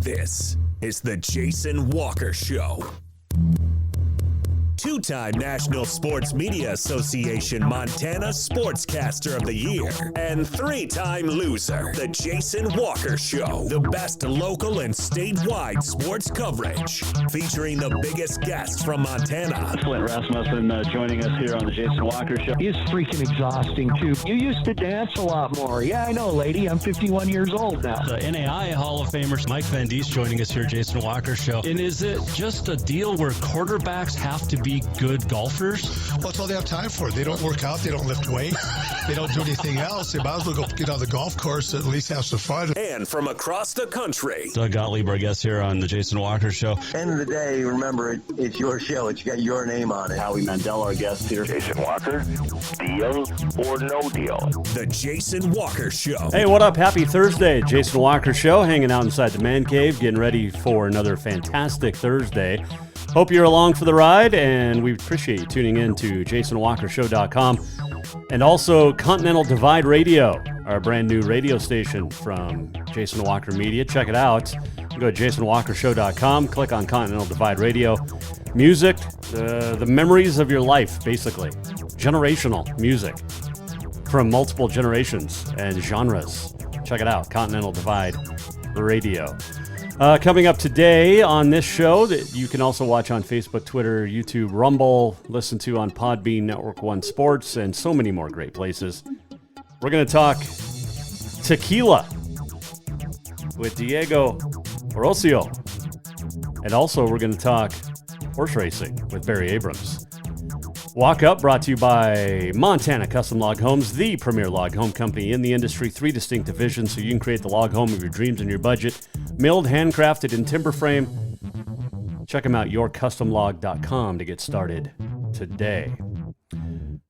This is the Jason Walker Show. Two-time National Sports Media Association Montana Sportscaster of the Year and three-time loser, the Jason Walker Show. The best local and statewide sports coverage, featuring the biggest guests from Montana. Flint Rasmussen joining us here on the Jason Walker Show. He's freaking exhausting, too. You used to dance a lot more. Yeah, I know, lady. I'm 51 years old now. The NAI Hall of Famer Mike Van Diest joining us here, Jason Walker Show. And is it just a deal where quarterbacks have to be good golfers? Well, that's all they have time for. They don't work out. They don't lift weights. They don't do anything else. They might as well go get on the golf course and at least have some fun. And from across the country, Doug Gottlieb, our guest here on the Jason Walker Show. End of the day, remember, it's your show. It's got your name on it. Howie Mandel, our guest here. Jason Walker, deal or no deal? the Jason Walker Show. Hey, what up? Happy Thursday. Jason Walker Show, hanging out inside the man cave, getting ready for another fantastic Thursday. Hope you're along for the ride, and we appreciate you tuning in to JasonWalkerShow.com and also Continental Divide Radio, our brand new radio station from Jason Walker Media. Check it out. Go to JasonWalkerShow.com, click on Continental Divide Radio. Music, the memories of your life, basically. Generational music from multiple generations and genres. Check it out, Continental Divide Radio. Coming up today on this show that you can also watch on Facebook, Twitter, YouTube, Rumble, listen to on Podbean, Network One Sports, and so many more great places. We're going to talk tequila with Diego Osorio. And also we're going to talk horse racing with Barry Abrams. Walk Up, brought to you by Montana Custom Log Homes, the premier log home company in the industry. 3 distinct divisions so you can create the log home of your dreams and your budget. Milled, handcrafted in timber frame. Check them out, yourcustomlog.com, to get started today. A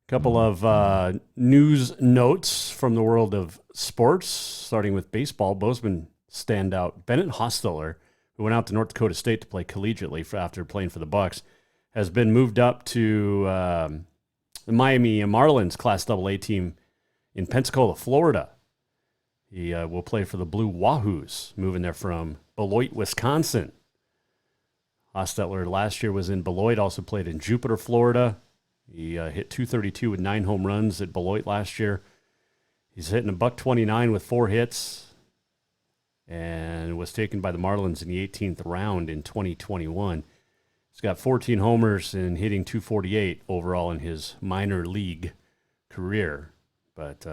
couple of news notes from the world of sports, starting with baseball. Bozeman standout Bennett Hostetler, who went out to North Dakota State to play collegiately after playing for the Bucks, has been moved up to the Miami Marlins Class AA team in Pensacola, Florida. He will play for the Blue Wahoos, moving there from Beloit, Wisconsin. Hostetler last year was in Beloit, also played in Jupiter, Florida. He hit .232 with 9 home runs at Beloit last year. He's hitting a .129 with 4 hits and was taken by the Marlins in the 18th round in 2021. He's got 14 homers and hitting .248 overall in his minor league career. But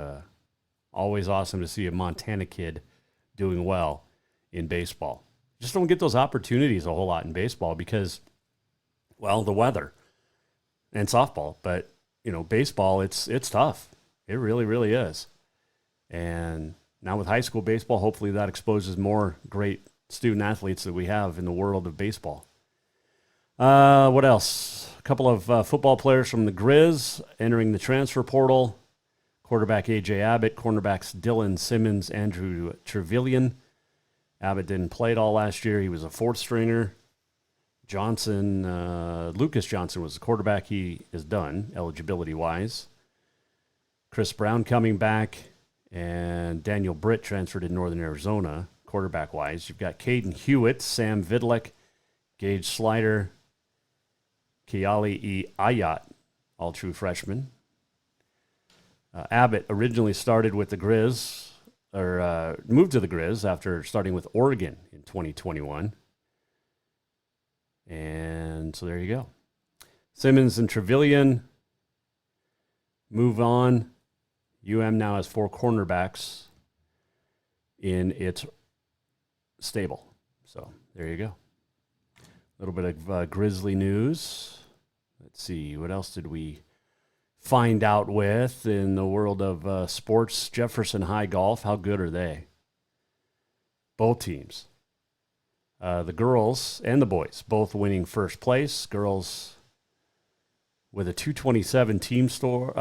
always awesome to see a Montana kid doing well in baseball. Just don't get those opportunities a whole lot in baseball because, well, the weather and softball. But, you know, baseball, it's tough. It really, really is. And now with high school baseball, hopefully that exposes more great student athletes that we have in the world of baseball. What else? A couple of football players from the Grizz entering the transfer portal. Quarterback A.J. Abbott, cornerbacks Dylan Simmons, Andrew Trevelyan. Abbott didn't play at all last year. He was a 4th stringer. Lucas Johnson was the quarterback. He is done, eligibility-wise. Chris Brown coming back, and Daniel Britt transferred to Northern Arizona, quarterback-wise. You've got Caden Hewitt, Sam Vidlick, Gage Slider, Kiali E. Ayat, all true freshmen. Abbott originally started with the Grizz, or moved to the Grizz after starting with Oregon in 2021. And so there you go. Simmons and Trevelyan move on. UM now has 4 cornerbacks in its stable. So there you go. A little bit of Grizzly news. Let's see, what else did we find out with in the world of sports? Jefferson High Golf, how good are they? Both teams. The girls and the boys, both winning first place. Girls with a 227 team score.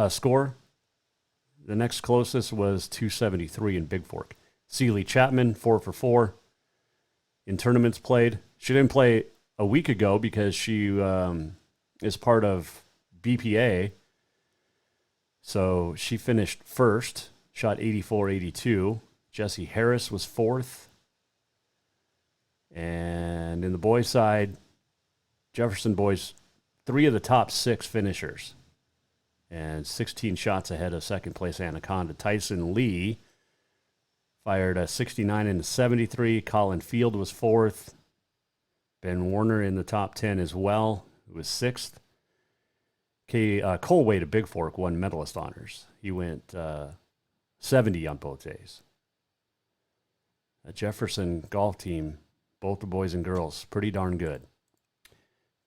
The next closest was 273 in Big Fork. Celie Chapman, 4 for 4 in tournaments played. She didn't play a week ago because she is part of BPA. So she finished first, shot 84-82. Jessie Harris was 4th. And in the boys' side, Jefferson boys, 3 of the top 6 finishers. And 16 shots ahead of second-place Anaconda. Tyson Lee fired a 69 and a 73. Colin Field was 4th. Ben Warner in the top 10 as well, who was 6th. Cole Wade of Big Fork won medalist honors. He went 70 on both days. A Jefferson golf team, both the boys and girls, pretty darn good.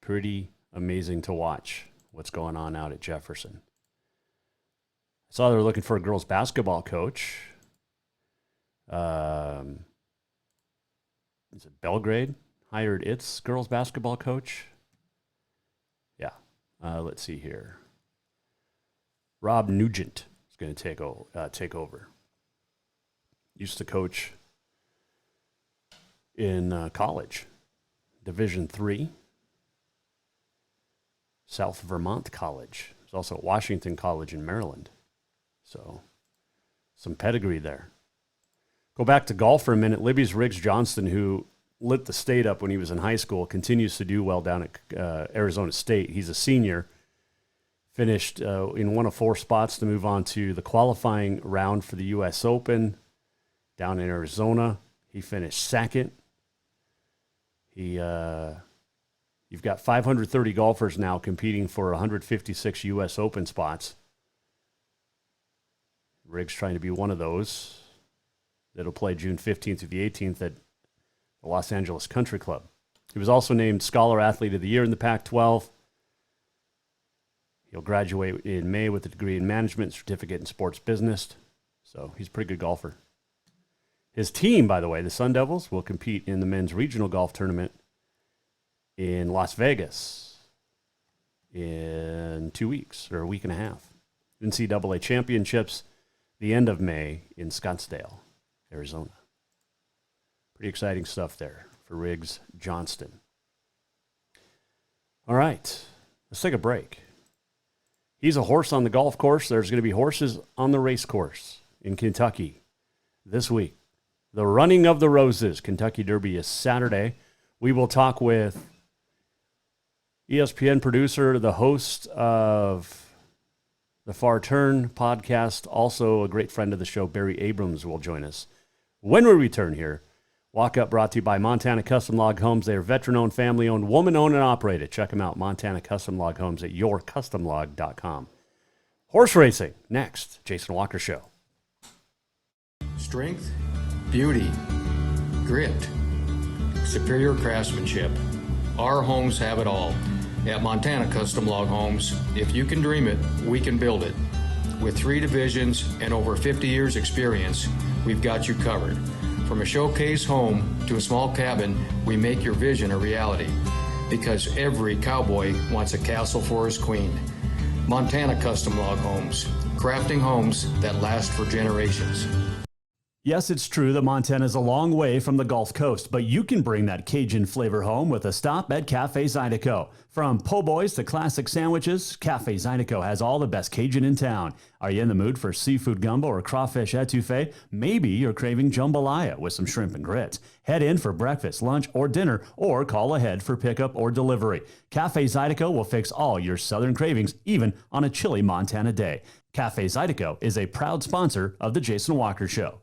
Pretty amazing to watch what's going on out at Jefferson. I saw they were looking for a girls basketball coach. Is it Belgrade? Hired its girls basketball coach. Yeah. Let's see here. Rob Nugent is going to take over. Used to coach in college, Division III, South Vermont College. There's also Washington College in Maryland. So some pedigree there. Go back to golf for a minute. Libby's Riggs Johnston, who lit the state up when he was in high school, continues to do well down at Arizona State. He's a senior. Finished in one of 4 spots to move on to the qualifying round for the U.S. Open down in Arizona. He finished 2nd. You've got 530 golfers now competing for 156 U.S. Open spots. Riggs trying to be one of those that'll play June 15th through the 18th at the Los Angeles Country Club. He was also named Scholar Athlete of the Year in the Pac-12. He'll graduate in May with a degree in management, certificate in sports business. So he's a pretty good golfer. His team, by the way, the Sun Devils, will compete in the men's regional golf tournament in Las Vegas in 2 weeks, or a week and a half. NCAA championships the end of May in Scottsdale, Arizona. Pretty exciting stuff there for Riggs Johnston. All right, let's take a break. He's a horse on the golf course. There's going to be horses on the race course in Kentucky this week. The Running of the Roses Kentucky Derby is Saturday. We will talk with ESPN producer, the host of the Far Turn podcast, also a great friend of the show, Barry Abrams, will join us when we return here. Walk Up brought to you by Montana Custom Log Homes. They are veteran-owned, family-owned, woman-owned, and operated. Check them out, Montana Custom Log Homes at yourcustomlog.com. Horse racing, next. Jason Walker Show. Strength, beauty, grit, superior craftsmanship. Our homes have it all. At Montana Custom Log Homes, if you can dream it, we can build it. With 3 divisions and over 50 years experience, we've got you covered. From a showcase home to a small cabin, we make your vision a reality. Because every cowboy wants a castle for his queen. Montana Custom Log Homes, crafting homes that last for generations. Yes, it's true that Montana is a long way from the Gulf Coast, but you can bring that Cajun flavor home with a stop at Cafe Zydeco. From po' boys to classic sandwiches, Cafe Zydeco has all the best Cajun in town. Are you in the mood for seafood gumbo or crawfish etouffee? Maybe you're craving jambalaya with some shrimp and grits. Head in for breakfast, lunch, or dinner, or call ahead for pickup or delivery. Cafe Zydeco will fix all your southern cravings, even on a chilly Montana day. Cafe Zydeco is a proud sponsor of The Jason Walker Show.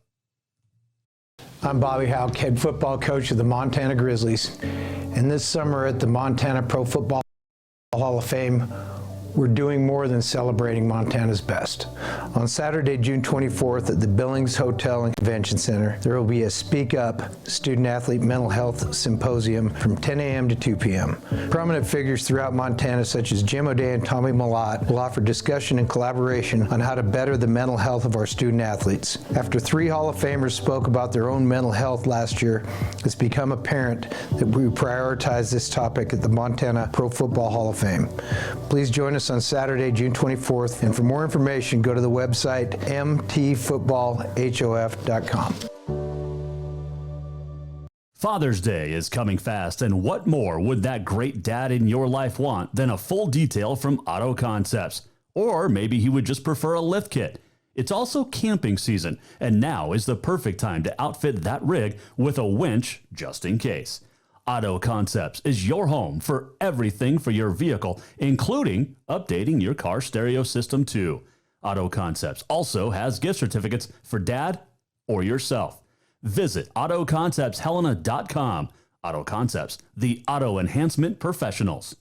I'm Bobby Houck, head football coach of the Montana Grizzlies. And this summer at the Montana Pro Football Hall of Fame, we're doing more than celebrating Montana's best. On Saturday, June 24th at the Billings Hotel and Convention Center, there will be a Speak Up Student-Athlete Mental Health Symposium from 10 a.m. to 2 p.m. Prominent figures throughout Montana, such as Jim O'Day and Tommy Malott, will offer discussion and collaboration on how to better the mental health of our student-athletes. After 3 Hall of Famers spoke about their own mental health last year, it's become apparent that we prioritize this topic at the Montana Pro Football Hall of Fame. Please join us on Saturday, June 24th, and for more information, go to the website mtfootballhof.com. Father's Day is coming fast, and what more would that great dad in your life want than a full detail from Auto Concepts? Or maybe he would just prefer a lift kit. It's also camping season, and now is the perfect time to outfit that rig with a winch just in case. Auto Concepts is your home for everything for your vehicle, including updating your car stereo system too. Auto Concepts also has gift certificates for dad or yourself. Visit AutoConceptsHelena.com. Auto Concepts, the auto enhancement professionals.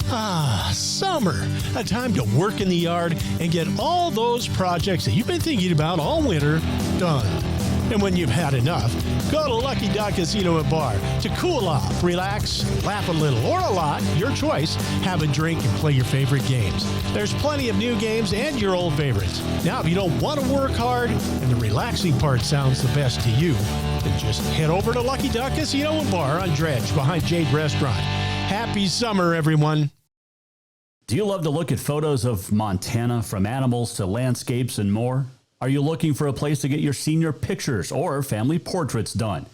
Ah, summer. A time to work in the yard and get all those projects that you've been thinking about all winter done. And when you've had enough, go to Lucky Duck Casino and Bar to cool off, relax, laugh a little, or a lot, your choice. Have a drink and play your favorite games. There's plenty of new games and your old favorites. Now, if you don't want to work hard and the relaxing part sounds the best to you, then just head over to Lucky Duck Casino and Bar on Dredge behind Jade Restaurant. Happy summer, everyone. Do you love to look at photos of Montana, from animals to landscapes and more? Are you looking for a place to get your senior pictures or family portraits done?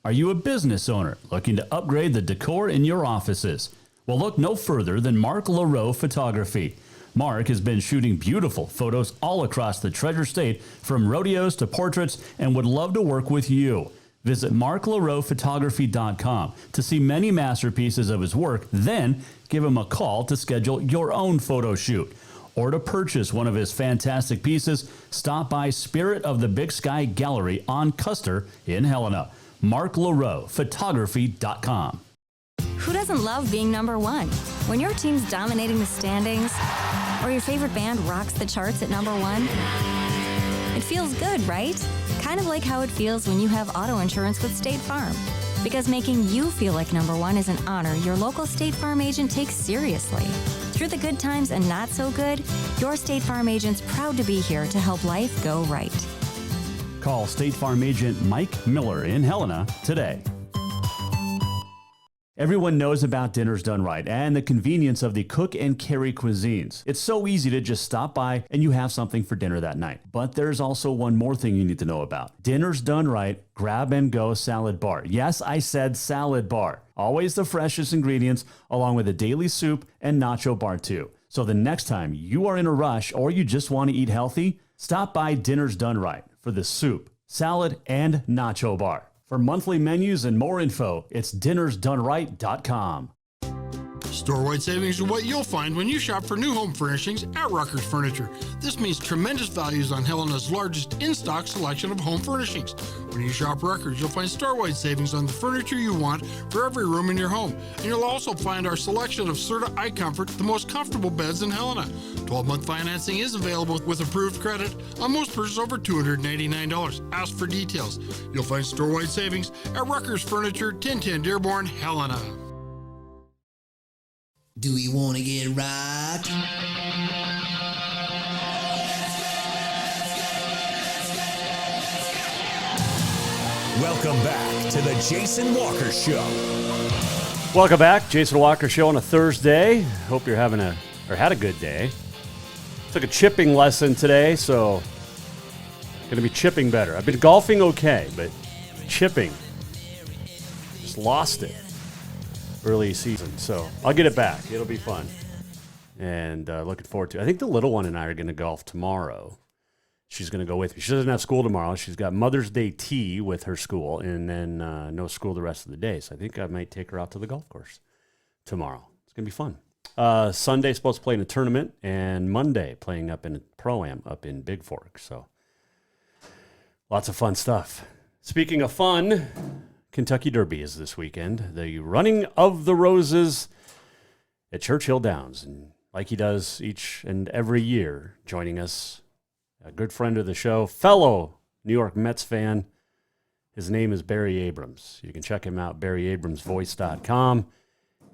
Are you a business owner looking to upgrade the decor in your offices? Well, look no further than Mark LaRoe Photography. Mark has been shooting beautiful photos all across the Treasure State, from rodeos to portraits, and would love to work with you. Visit marklaroephotography.com to see many masterpieces of his work, then give him a call to schedule your own photo shoot. Or to purchase one of his fantastic pieces, stop by Spirit of the Big Sky Gallery on Custer in Helena. marklaroephotography.com. Who doesn't love being number one? When your team's dominating the standings, or your favorite band rocks the charts at number one, it feels good, right? Kind of like how it feels when you have auto insurance with State Farm. Because making you feel like number one is an honor your local State Farm agent takes seriously. Through the good times and not so good, your State Farm agent's proud to be here to help life go right. Call State Farm agent Mike Miller in Helena today. Everyone knows about Dinners Done Right and the convenience of the cook and carry cuisines. It's so easy to just stop by and you have something for dinner that night. But there's also one more thing you need to know about. Dinners Done Right Grab and Go Salad Bar. Yes, I said salad bar. Always the freshest ingredients, along with a daily soup and nacho bar too. So the next time you are in a rush or you just want to eat healthy, stop by Dinners Done Right for the soup, salad, and nacho bar. For monthly menus and more info, it's dinnersdoneright.com. Store-wide savings are what you'll find when you shop for new home furnishings at Rucker's Furniture. This means tremendous values on Helena's largest in-stock selection of home furnishings. When you shop Rucker's, you'll find store-wide savings on the furniture you want for every room in your home. And you'll also find our selection of Serta iComfort, the most comfortable beds in Helena. 12-month financing is available with approved credit on most purchases over $289. Ask for details. You'll find store-wide savings at Rucker's Furniture, 1010 Dearborn, Helena. Do we want to get rocked? Welcome back to the Jason Walker Show. Welcome back, Jason Walker Show on a Thursday. Hope you're having had a good day. Took a chipping lesson today, so going to be chipping better. I've been golfing okay, but chipping, just lost it early season. So I'll get it back. It'll be fun. And looking forward to it. I think the little one and I are going to golf tomorrow. She's going to go with me. She doesn't have school tomorrow. She's got Mother's Day tea with her school and then no school the rest of the day. So I think I might take her out to the golf course tomorrow. It's going to be fun. Sunday, supposed to play in a tournament, and Monday playing up in a Pro-Am up in Big Fork. So lots of fun stuff. Speaking of fun, Kentucky Derby is this weekend. The Running of the Roses at Churchill Downs. And like he does each and every year, joining us, a good friend of the show, fellow New York Mets fan. His name is Barry Abrams. You can check him out, barryabramsvoice.com,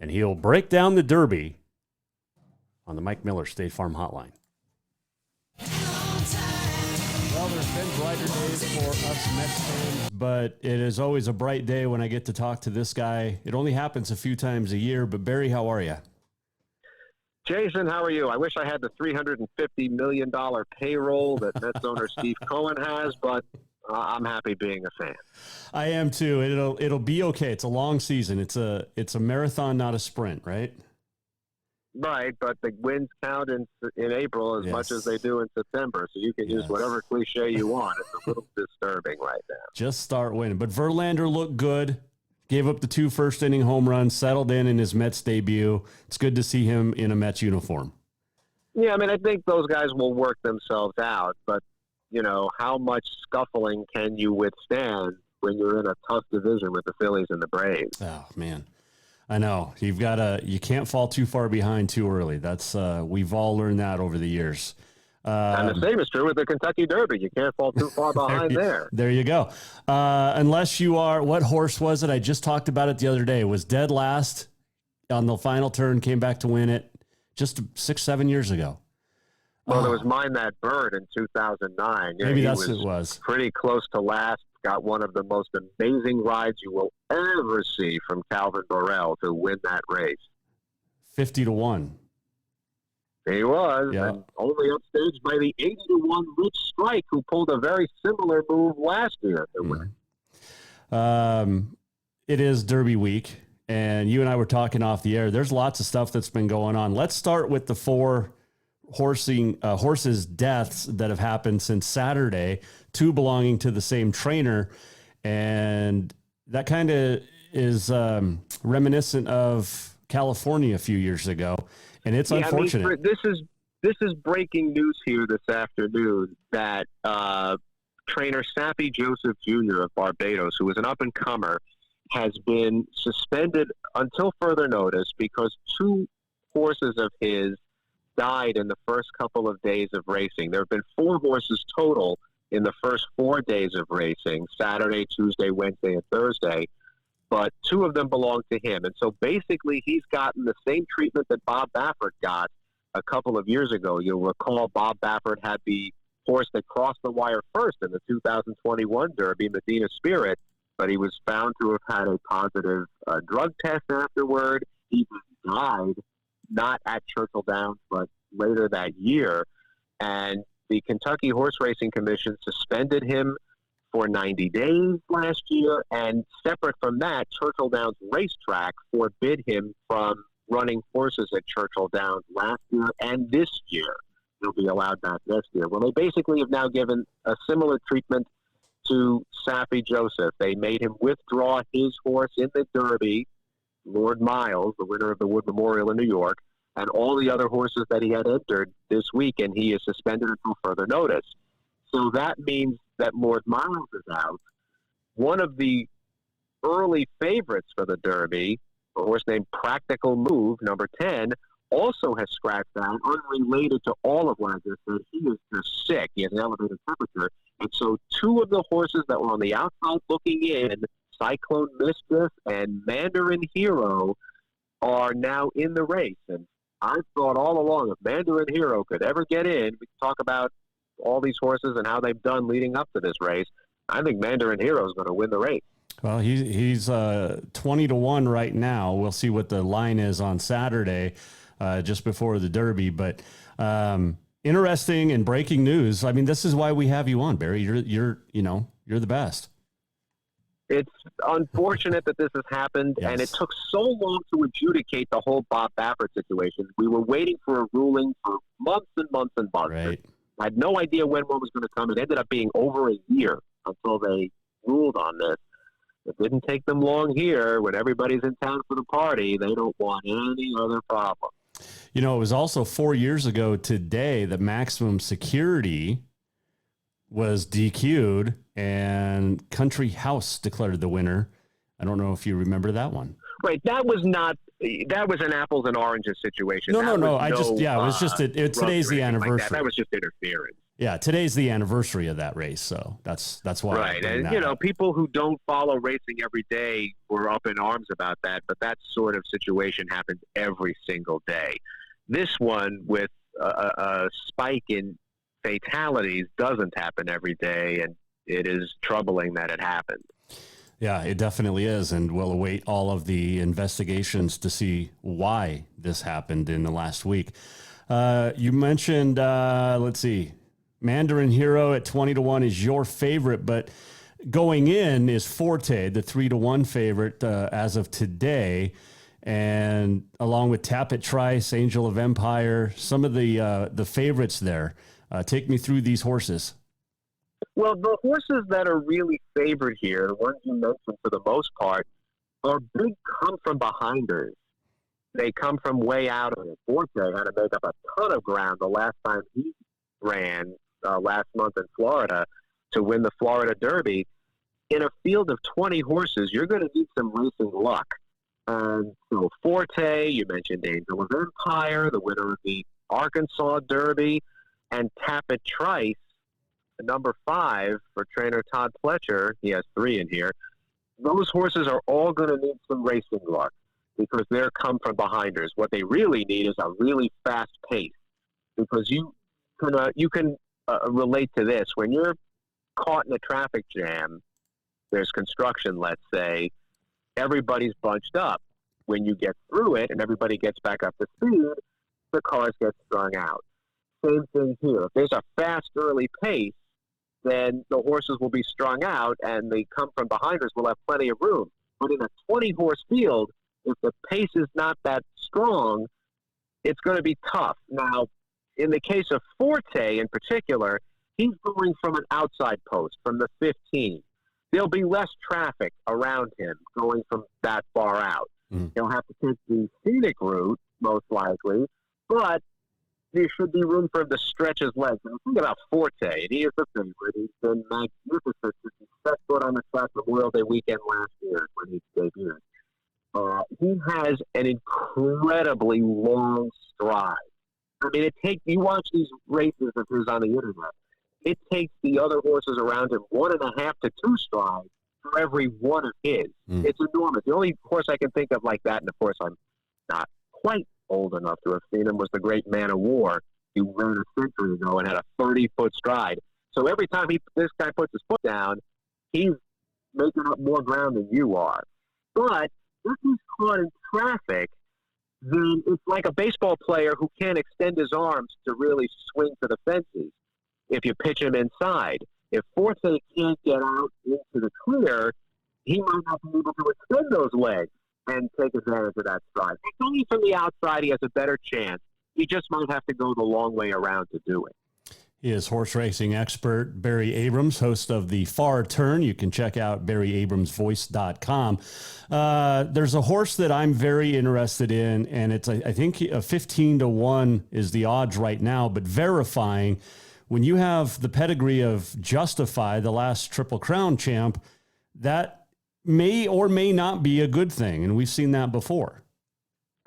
and he'll break down the Derby on the Mike Miller State Farm Hotline. Well, there's been brighter days for us Mets fans, but it is always a bright day when I get to talk to this guy. It only happens a few times a year, but Barry, how are you? Jason, how are you? I wish I had the $350 million payroll that Mets owner Steve Cohen has, but I'm happy being a fan. I am too. It'll be okay. It's a long season. It's a marathon, not a sprint, right? Right, but the wins count in April as much as they do in September, so you can use whatever cliche you want. It's a little disturbing right now. Just start winning. But Verlander looked good, gave up the 2 first-inning home runs, settled in his Mets debut. It's good to see him in a Mets uniform. Yeah, I mean, I think those guys will work themselves out, but, you know, how much scuffling can you withstand when you're in a tough division with the Phillies and the Braves? Oh, man. I know you can't fall too far behind too early. That's we've all learned that over the years. And the same is true with the Kentucky Derby. You can't fall too far behind there. There you go. Unless you are, what horse was it? I just talked about it the other day. It was dead last on the final turn, came back to win it just 6-7 years ago. Well, there was Mine That Bird in 2009. Yeah, maybe that's what it was. Pretty close to last. Got one of the most amazing rides you will ever see from Calvin Borel to win that race. 50-1. He was, and only upstaged by the 80-1 Rich Strike, who pulled a very similar move last year to win. It is Derby week, and you and I were talking off the air. There's lots of stuff that's been going on. Let's start with the 4 horses' deaths that have happened since Saturday, 2 belonging to the same trainer. And that kind of is reminiscent of California a few years ago. And it's unfortunate. I mean, this is breaking news here this afternoon that trainer Sappy Joseph Jr. of Barbados, who is an up-and-comer, has been suspended until further notice because 2 horses of his died in the first couple of days of racing. There have been 4 horses total in the first 4 days of racing, Saturday, Tuesday, Wednesday, and Thursday, but 2 of them belong to him. And so basically he's gotten the same treatment that Bob Baffert got a couple of years ago. You'll recall Bob Baffert had the horse that crossed the wire first in the 2021 Derby, Medina Spirit, but he was found to have had a positive drug test afterward. He died, not at Churchill Downs, but later that year. And the Kentucky Horse Racing Commission suspended him for 90 days last year. And separate from that, Churchill Downs Racetrack forbid him from running horses at Churchill Downs last year and this year. He'll be allowed back next year. Well, they basically have now given a similar treatment to Sappy Joseph. They made him withdraw his horse in the Derby, Lord Miles, the winner of the Wood Memorial in New York, and all the other horses that he had entered this week, and he is suspended until further notice. So that means that Lord Miles is out. One of the early favorites for the Derby, a horse named Practical Move, number 10, also has scratched out, unrelated to all of what I just said. He is just sick. He has an elevated temperature. And so 2 of the horses that were on the outside looking in, Cyclone Mistress and Mandarin Hero, are now in the race. And I've thought all along, if Mandarin Hero could ever get in, we can talk about all these horses and how they've done leading up to this race. I think Mandarin Hero is going to win the race. Well, he's 20-1 right now. We'll see what the line is on Saturday, just before the Derby. But interesting and breaking news. I mean, this is why we have you on, Barry. You're the best. It's unfortunate that this has happened, and it took so long to adjudicate the whole Bob Baffert situation. We were waiting for a ruling for months and months and months. Right. I had no idea when one was going to come. It ended up being over a year until they ruled on this. It didn't take them long here. When everybody's in town for the party, they don't want any other problem. You know, it was also 4 years ago today that Maximum Security was DQ'd and Country House declared the winner. I don't know if you remember that one. Right. That was an apples and oranges situation. No. It was just today's the anniversary. That was just interference. Yeah, today's the anniversary of that race, so that's why. Right, and people who don't follow racing every day were up in arms about that, but that sort of situation happens every single day. This one with a spike in fatalities doesn't happen every day, and it is troubling that it happened. Yeah, it definitely is, and we'll await all of the investigations to see why this happened in the last week. You mentioned, let's see, Mandarin Hero at 20-1 is your favorite, but going in is Forte, the 3-1 favorite as of today. and along with Tappet Trice, Angel of Empire, some of the favorites there. Take me through these horses. Well, the horses that are really favored here, the ones you mentioned for the most part, are big come-from-behinders. They come from way out of it. Forte had to make up a ton of ground the last time he ran last month in Florida to win the Florida Derby. In a field of 20 horses, you're going to need some racing luck. And so Forte, you mentioned Angel of Empire, the winner of the Arkansas Derby, and Tappet Trice, number 5 for trainer Todd Fletcher. He has 3 in here. Those horses are all going to need some racing luck because they're come-from-behinders. What they really need is a really fast pace, because you can relate to this. When you're caught in a traffic jam, there's construction, let's say, everybody's bunched up. When you get through it and everybody gets back up to speed, the cars get strung out. Same thing here. If there's a fast early pace, then the horses will be strung out and the come-from-behinders will have plenty of room. But in a 20-horse field, if the pace is not that strong, it's going to be tough. Now, in the case of Forte in particular, he's going from an outside post, from the 15. There'll be less traffic around him going from that far out. He'll have to take the scenic route, most likely, but there should be room for him to stretch his legs. And think about Forte, and he is the favorite. He's been magnificent since he set foot on the track Memorial Day weekend last year when he debuted. He has an incredibly long stride. I mean, you watch these races of his on the internet, it takes the other horses around him 1.5 to 2 strides for every one of his. It's enormous. The only horse I can think of like that, and of course I'm not quite old enough to have seen him, was the great Man of War. He ran a century ago and had a 30-foot stride. So every time this guy puts his foot down, he's making up more ground than you are. But if he's caught in traffic, then it's like a baseball player who can't extend his arms to really swing to the fences if you pitch him inside. If Forte can't get out into the clear, he might not be able to extend those legs and take advantage of that stride. It's only from the outside he has a better chance. He just might have to go the long way around to do it. He is horse racing expert Barry Abrams, host of The Far Turn. You can check out BarryAbramsVoice.com. There's a horse that I'm very interested in, and it's, I think, 15-1 is the odds right now, but verifying when you have the pedigree of Justify, the last Triple Crown champ, that may or may not be a good thing, and we've seen that before.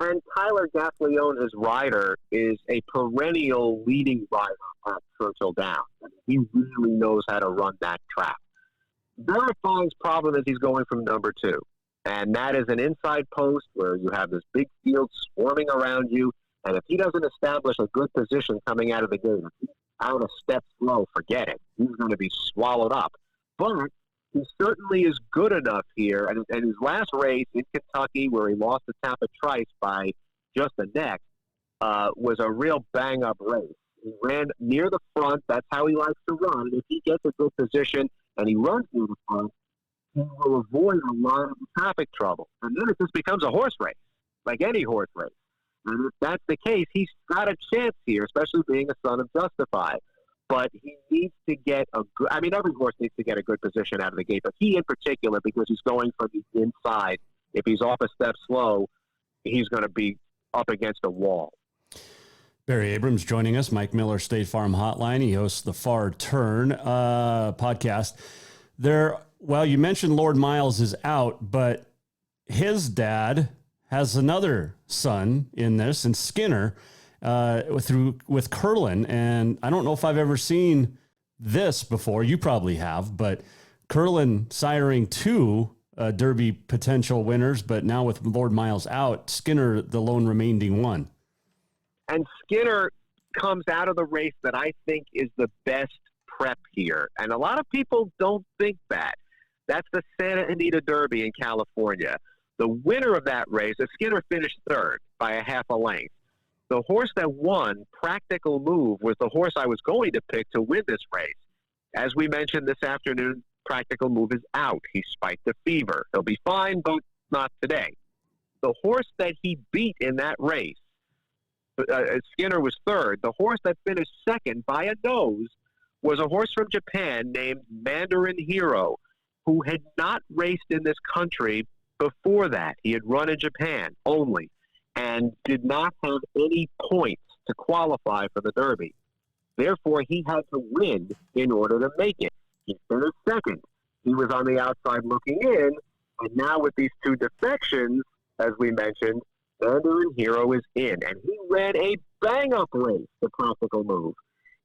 And Tyler Gaffleone, his rider, is a perennial leading rider at Churchill Downs. I mean, he really knows how to run that track. Verifying's problem is he's going from number 2, and that is an inside post where you have this big field swarming around you, and if he doesn't establish a good position coming out of the gate, if he's out a step slow, forget it. He's going to be swallowed up. But he certainly is good enough here. And his last race in Kentucky, where he lost to Tappet Trice by just a neck, was a real bang-up race. He ran near the front. That's how he likes to run. And if he gets a good position and he runs near the front, he will avoid a lot of traffic trouble. And then it just becomes a horse race, like any horse race. And if that's the case, he's got a chance here, especially being a son of Justify. But he needs to get a good – I mean, every horse needs to get a good position out of the gate, but he in particular, because he's going from the inside, if he's off a step slow, he's going to be up against a wall. Barry Abrams joining us, Mike Miller, State Farm Hotline. He hosts the Far Turn podcast. Well, you mentioned Lord Miles is out, but his dad has another son in this, and Skinner, with Curlin. And I don't know if I've ever seen this before. You probably have, but Curlin siring 2 Derby potential winners, but now with Lord Miles out, Skinner, the lone remaining one. And Skinner comes out of the race that I think is the best prep here. And a lot of people don't think that. That's the Santa Anita Derby in California. The winner of that race, Skinner finished 3rd by a half a length. The horse that won, Practical Move, was the horse I was going to pick to win this race. As we mentioned this afternoon, Practical Move is out. He spiked a fever. He'll be fine, but not today. the horse that he beat in that race, Skinner was third. The horse that finished second by a nose was a horse from Japan named Mandarin Hero, who had not raced in this country before that. He had run in Japan only and did not have any points to qualify for the Derby. Therefore, he had to win in order to make it. He finished second. He was on the outside looking in, and now with these two defections, as we mentioned, Mandarin Hero is in, and he ran a bang-up race, the Practical Move.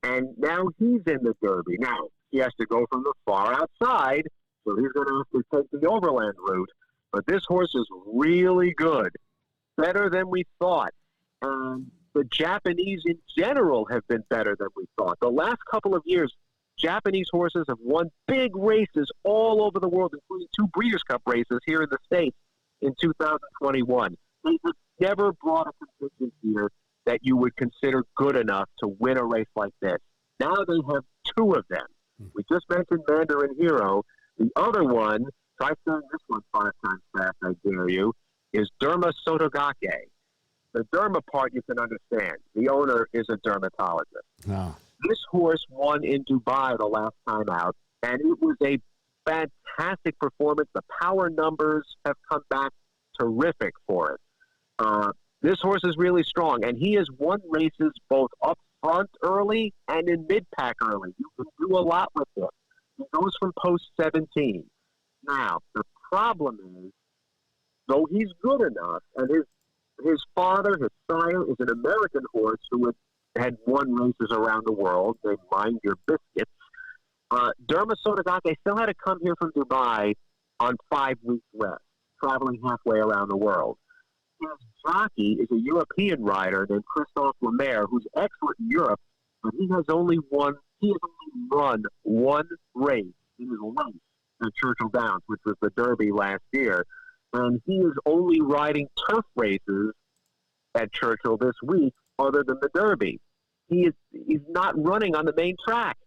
And now he's in the Derby. Now, he has to go from the far outside, so he's going to have to take the overland route. But this horse is really good, better than we thought. The Japanese in general have been better than we thought. The last couple of years, Japanese horses have won big races all over the world, including 2 Breeders' Cup races here in the States in 2021. They have never brought a contingent here that you would consider good enough to win a race like this. Now they have 2 of them. We just mentioned Mandarin Hero. The other one, try saying this one 5 times fast, I dare you, is Derma Sotogake. The Derma part you can understand. The owner is a dermatologist. Oh. This horse won in Dubai the last time out, and it was a fantastic performance. The power numbers have come back terrific for it. This horse is really strong, and he has won races both up front early and in mid-pack early. You can do a lot with him. He goes from post 17. Now, the problem is, though he's good enough, and his father, his sire, is an American horse who had won races around the world. They Mind Your Biscuits. Derma Sotogake still had to come here from Dubai on 5 weeks rest, traveling halfway around the world. His jockey is a European rider named Christophe Lemaire, who's excellent in Europe, but he has only run one race in his life at Churchill Downs, which was the Derby last year. And he is only riding turf races at Churchill this week other than the Derby. He's not running on the main track.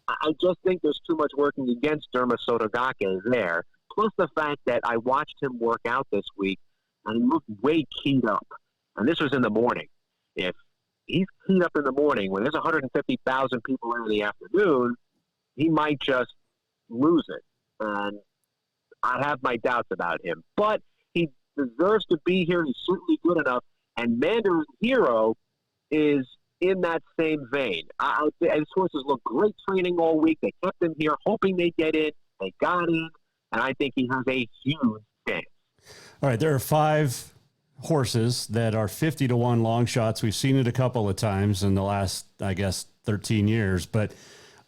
I just think there's too much working against Derma Sotogake there. Plus the fact that I watched him work out this week, and he looked way keyed up. And this was in the morning. If he's keyed up in the morning, when there's 150,000 people in the afternoon, he might just lose it. And I have my doubts about him. But he deserves to be here. He's certainly good enough. And Mandarin Hero is in that same vein. His horses look great training all week. They kept him here, hoping they'd get in. They got in. And I think he has a huge chance. All right, there are 5 horses that are 50-1 long shots. We've seen it a couple of times in the last, 13 years. But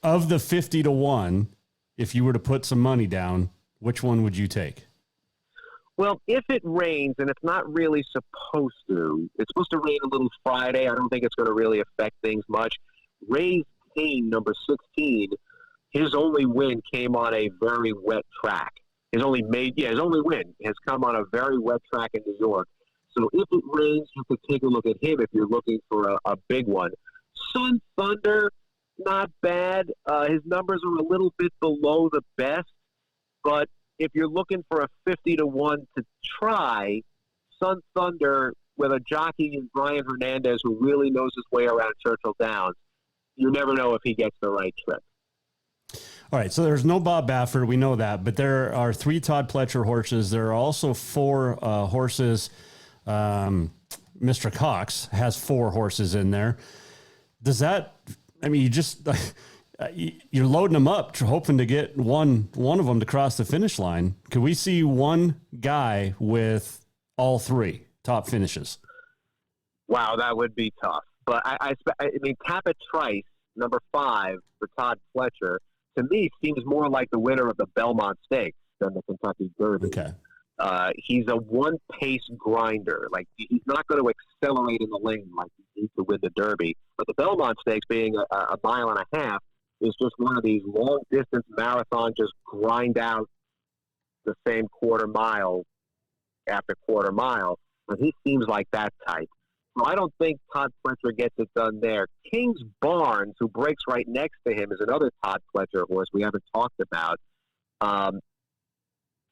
of the 50-1, if you were to put some money down, which one would you take? Well, if it rains, and it's not really supposed to, it's supposed to rain a little Friday. I don't think it's going to really affect things much. Ray's Kane, number 16, his only win came on a very wet track. His only win has come on a very wet track in New York. So if it rains, you could take a look at him if you're looking for a big one. Sun Thunder, not bad. His numbers are a little bit below the best, but if you're looking for a 50-1 to try, Sun Thunder with a jockey in Brian Hernandez who really knows his way around Churchill Downs, you never know if he gets the right trip. All right, so there's no Bob Baffert, we know that, but there are 3 Todd Pletcher horses. There are also 4 horses. Mr. Cox has 4 horses in there. Does that, you just, you're loading them up, hoping to get one of them to cross the finish line. Could we see one guy with all 3 top finishes? Wow, that would be tough. But I mean, Tapit Trice, number 5 for Todd Pletcher, to me seems more like the winner of the Belmont Stakes than the Kentucky Derby. Okay. He's a one-pace grinder. Like, he's not going to accelerate in the lane like he needs to win the Derby. But the Belmont Stakes, being a mile and a half, is just one of these long-distance marathons, just grind out the same quarter mile after quarter mile. And he seems like that type. So I don't think Todd Pletcher gets it done there. Kings Barnes, who breaks right next to him, is another Todd Pletcher horse we haven't talked about.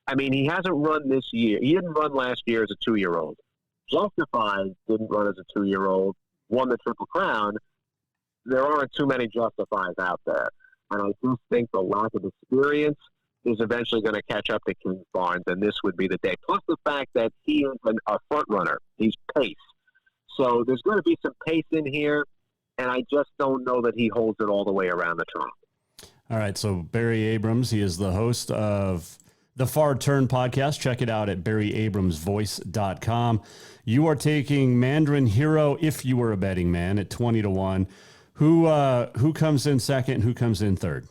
I mean, he hasn't run this year. He didn't run last year as a 2-year-old. Justify didn't run as a 2-year-old, won the Triple Crown. There aren't too many Justifies out there. And I do think the lack of experience is eventually going to catch up to King Barnes, and this would be the day. Plus the fact that he is a front runner. He's pace. So there's going to be some pace in here, and I just don't know that he holds it all the way around the track. All right, so Barry Abrams, he is the host of the Far Turn podcast. Check it out at barryabramsvoice.com. You are taking Mandarin Hero, if you were a betting man, at 20-1. Who comes in second? Who comes in third?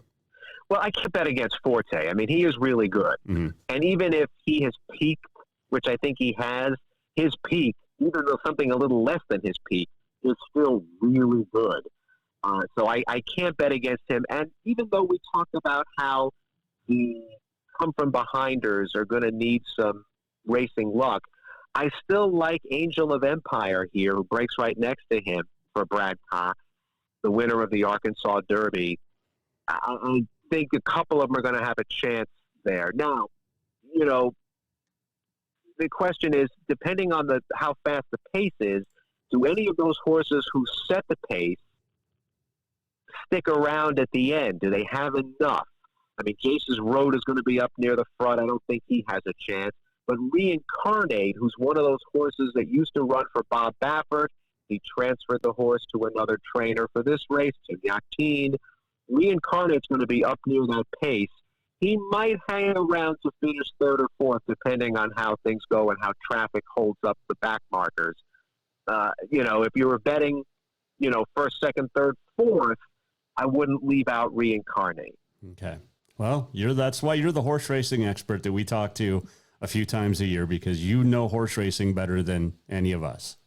Well, I can't bet against Forte. I mean, he is really good. Mm-hmm. And even if he has peaked, which I think he has, his peak, even though something a little less than his peak, is still really good. So I can't bet against him. And even though we talked about how the come-from-behinders are going to need some racing luck, I still like Angel of Empire here, who breaks right next to him for Brad Cox, the winner of the Arkansas Derby. I think a couple of them are going to have a chance there. Now, you know, the question is, depending on how fast the pace is, do any of those horses who set the pace stick around at the end? Do they have enough? I mean, Jace's Road is going to be up near the front. I don't think he has a chance. But Reincarnate, who's one of those horses that used to run for Bob Baffert, he transferred the horse to another trainer for this race, to Yakin. Reincarnate's going to be up near that pace. He might hang around to finish third or fourth, depending on how things go and how traffic holds up the back markers. You know, if you were betting, you know, first, second, third, fourth, I wouldn't leave out Reincarnate. Okay. Well, that's why you're the horse racing expert that we talk to a few times a year, because you know horse racing better than any of us.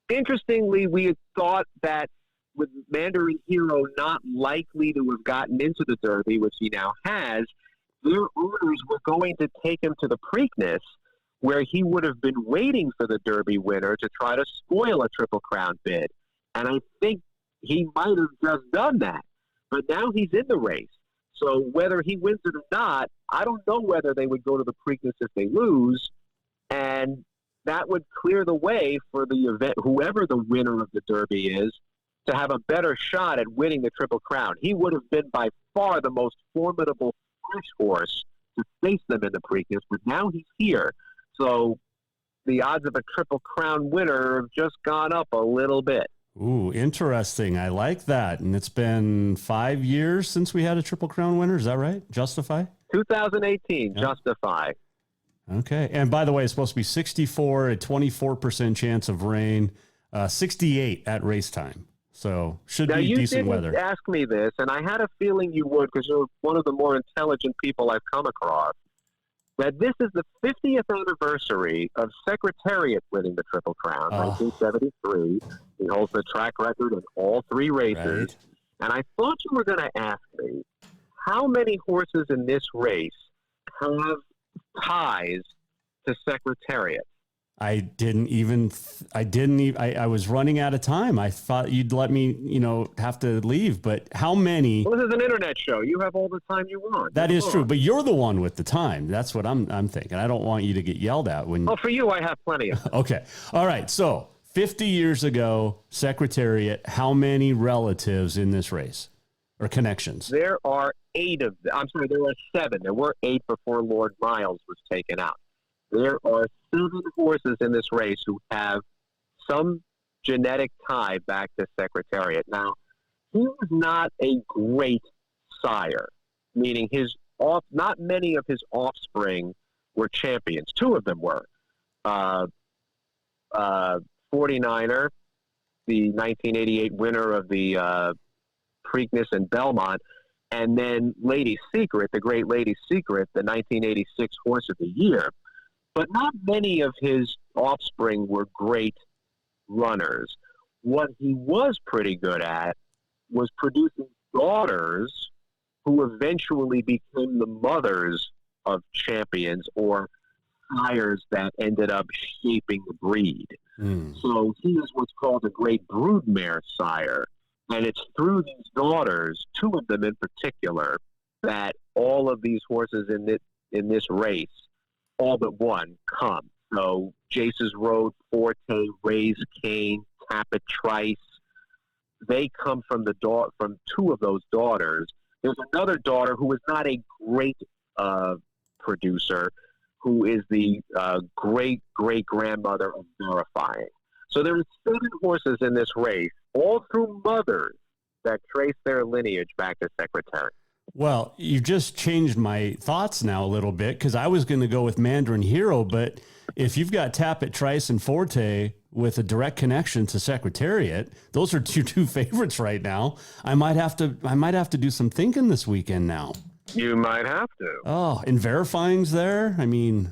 Interestingly, we had thought that with Mandarin Hero not likely to have gotten into the Derby, which he now has, their owners were going to take him to the Preakness, where he would have been waiting for the Derby winner to try to spoil a Triple Crown bid. And I think he might have just done that. But now he's in the race. So whether he wins it or not, I don't know whether they would go to the Preakness if they lose. And that would clear the way for the event, whoever the winner of the Derby is, to have a better shot at winning the Triple Crown. He would have been by far the most formidable fresh horse to face them in the Preakness, but now he's here. So the odds of a Triple Crown winner have just gone up a little bit. Ooh, interesting. I like that. And it's been 5 years since we had a Triple Crown winner. Is that right? Justify? 2018, yeah. Justify. Okay. And by the way, it's supposed to be 64, a 24% chance of rain, 68 at race time. So should now, be decent weather. You didn't ask me this, and I had a feeling you would, because you're one of the more intelligent people I've come across, that this is the 50th anniversary of Secretariat winning the Triple Crown, 1973. He holds the track record in all three races. Right. And I thought you were going to ask me, how many horses in this race have ties to Secretariat? I was running out of time. I thought you'd let me, have to leave, but how many? Well, this is an internet show. You have all the time you want. That is true, but you're the one with the time. That's what I'm thinking. I don't want you to get yelled at when. Oh, for you, I have plenty of time. Okay. All right. So 50 years ago, Secretariat, how many relatives in this race or connections? There are 8 of them. I'm sorry, there are 7. There were 8 before Lord Miles was taken out. There are 7 horses in this race who have some genetic tie back to Secretariat. Now, he was not a great sire, meaning not many of his offspring were champions. 2 of them were. 49er, the 1988 winner of the Preakness and Belmont, and then Lady Secret, the great Lady Secret, the 1986 Horse of the Year. But not many of his offspring were great runners. What he was pretty good at was producing daughters who eventually became the mothers of champions or sires that ended up shaping the breed. So he is what's called a great broodmare sire. And it's through these daughters, 2 of them in particular, that all of these horses in in this race, all but one, come. So Jace's Road, Forte, Raise Cane, Tapit Trice, they come from from two of those daughters. There's another daughter who is not a great producer, who is the great-great-grandmother of Verifying. So there are 7 horses in this race, all through mothers that trace their lineage back to Secretary. Well, you just changed my thoughts now a little bit, because I was going to go with Mandarin Hero, but if you've got Tapit Trice and Forte with a direct connection to Secretariat, those are your 2 favorites right now. I might have to do some thinking this weekend now. You might have to. Oh, and Verifying's there? I mean,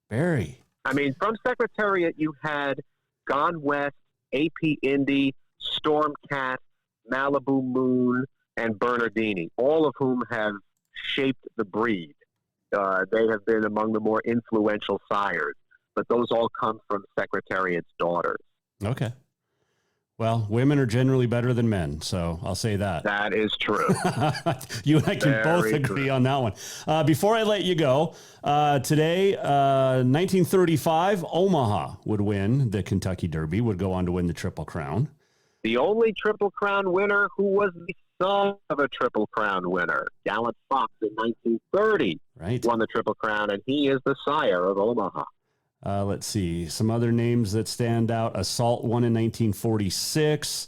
Barry. I mean, from Secretariat, you had Gone West, AP Indy, Stormcat, Malibu Moon, and Bernardini, all of whom have shaped the breed. They have been among the more influential sires, but those all come from Secretariat's daughters. Okay. Well, women are generally better than men, so I'll say that. That is true. You and I can both agree on that one. Before I let you go, today, 1935, Omaha would win the Kentucky Derby, would go on to win the Triple Crown. The only Triple Crown winner who was the son of a Triple Crown winner. Gallant Fox in 1930 won the Triple Crown, and he is the sire of Omaha. Let's see. Some other names that stand out. Assault won in 1946.